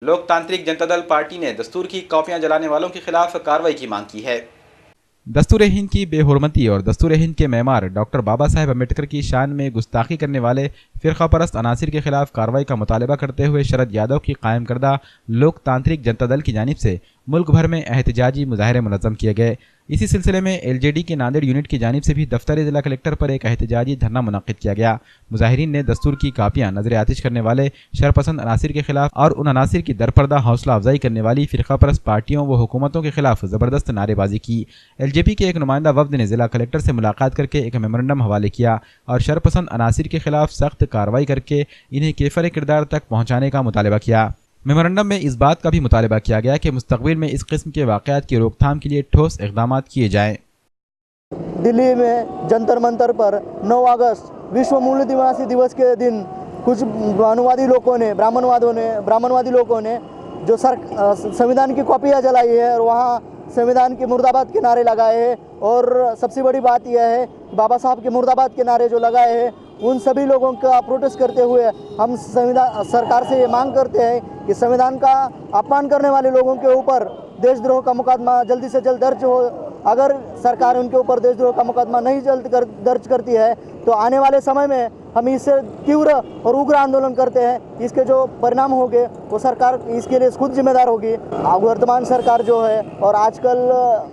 Loktantrik Janata Dal party ने दस्तूर की कॉपियां जलाने वालों के खिलाफ कार्रवाई की मांग की है। दस्तूर हिंद की बेहुरमती और दस्तूर हिंद के मेमार डॉक्टर बाबा साहेब अम्बेडकर की शान में गुस्ताखी करने वाले फिरका परस्त अनासिर के खिलाफ कार्रवाई का मुतालबा करते हुए शरद यादव की कायम करदा लोकतांत्रिक जनता दल की जानिब से मुल्क भर में एहतजाजी मुजाहरे मुनज़्ज़म किए गए। इसी सिलसिले में LJD की नांदेड़ यूनिट की जानिब से भी दफ्तर जिला कलेक्टर पर एक एहतजाजी धरना मुनक्किद किया गया। मुजाहिरीन ने दस्तूर की कापियां नजर आतिश करने वाले शरपसंद अनासिर के खिलाफ और उन अनासिर की दरपर्दा हौसला अफजाई करने वाली फिरका परस्त पार्टियों व हुकूमतों के खिलाफ जबरदस्त नारेबाजी की। LJP के एक नुमाइंदा वफ्द ने जिला कलेक्टर से मुलाकात करके एक मेमोरेंडम हवाले किया और शरपसंद अनासिर के खिलाफ सख्त कार्रवाई करके इन्हें केफर किरदार तक पहुँचाने का मुतालबा किया। मेमोरेंडम में इस बात का भी मुतालबा किया गया कि मुस्तकबिल में इस किस्म के वाक़यात की रोकथाम के लिए ठोस इक़दाम किए जाएँ। दिल्ली में जंतर मंतर पर 9 अगस्त विश्व मूल निवासी दिवस के दिन कुछ ब्राह्मणवादी लोगों ने जो संविधान की कॉपियाँ जलाई है और वहाँ संविधान के मुर्दाबाद के नारे लगाए हैं। और सबसे बड़ी बात यह है बाबा साहब के मुर्दाबाद के नारे जो लगाए हैं उन सभी लोगों का प्रोटेस्ट करते हुए हम सरकार से ये मांग करते हैं कि संविधान का अपमान करने वाले लोगों के ऊपर देशद्रोह का मुकदमा जल्दी से जल्द दर्ज हो। अगर सरकार उनके ऊपर देशद्रोह का मुकदमा नहीं दर्ज करती है तो आने वाले समय में हम इससे तीव्र और उग्र आंदोलन करते हैं। इसके जो परिणाम होंगे वो सरकार इसके लिए खुद जिम्मेदार होगी। वर्तमान सरकार जो है और आजकल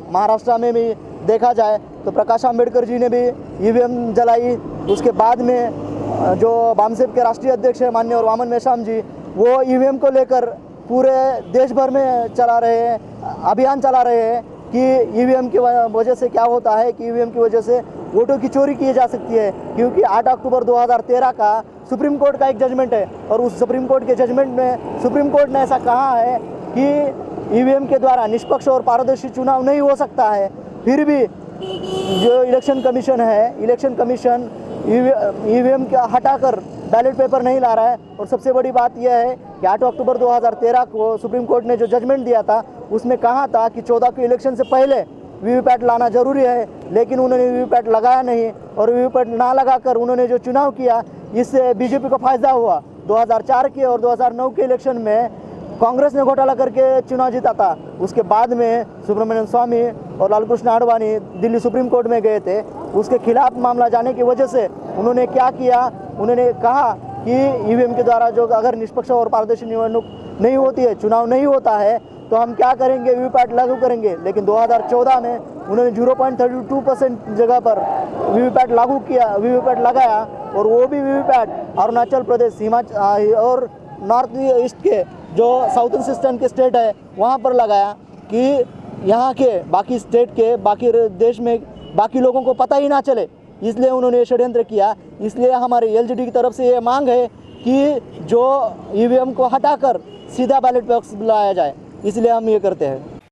महाराष्ट्र में भी देखा जाए तो प्रकाश आंबेडकर जी ने भी EVM जलाई। उसके बाद में जो बामसेब के राष्ट्रीय अध्यक्ष है माननीय और वामन मेश्राम जी वो EVM को लेकर पूरे देश भर में अभियान चला रहे हैं कि EVM की वजह से क्या होता है कि EVM की वजह से वोटों की चोरी की जा सकती है। क्योंकि 8 अक्टूबर 2013 का सुप्रीम कोर्ट का एक जजमेंट है और उस सुप्रीम कोर्ट के जजमेंट में सुप्रीम कोर्ट ने ऐसा कहा है कि EVM के द्वारा निष्पक्ष और पारदर्शी चुनाव नहीं हो सकता है। फिर भी जो इलेक्शन कमीशन EVM का हटाकर बैलेट पेपर नहीं ला रहा है। और सबसे बड़ी बात यह है कि 8 अक्टूबर 2013 को सुप्रीम कोर्ट ने जो जजमेंट दिया था उसमें कहा था कि 14 के इलेक्शन से पहले वीवीपैट लाना जरूरी है, लेकिन उन्होंने वीवीपैट लगाया नहीं और वीवीपैट ना लगाकर उन्होंने जो चुनाव किया इससे बीजेपी को फायदा हुआ। 2004 के और 2009 के इलेक्शन में कांग्रेस ने घोटाला करके चुनाव जीता था। उसके बाद में सुब्रमण्यम स्वामी और लालकृष्ण आडवाणी दिल्ली सुप्रीम कोर्ट में गए थे। उसके खिलाफ मामला जाने की वजह से उन्होंने क्या किया, उन्होंने कहा कि EVM के द्वारा जो अगर निष्पक्ष और पारदर्शी निवडणूक नहीं होती है, चुनाव नहीं होता है तो हम क्या करेंगे, वीवीपैट लागू करेंगे। लेकिन 2014 में उन्होंने 0.32% जगह पर वीवीपैट लागू किया, वीवीपैट लगाया और वो भी वीवीपैट अरुणाचल प्रदेश, हिमाचल और नॉर्थ ईस्ट के जो साउथ ईस्टर्न के स्टेट है वहाँ पर लगाया कि यहाँ के बाकी स्टेट के बाकी देश में बाकी लोगों को पता ही ना चले। इसलिए उन्होंने षड्यंत्र किया। इसलिए हमारे LJD की तरफ से ये मांग है कि जो EVM को हटाकर सीधा बैलेट बॉक्स लाया जाए, इसलिए हम ये करते हैं।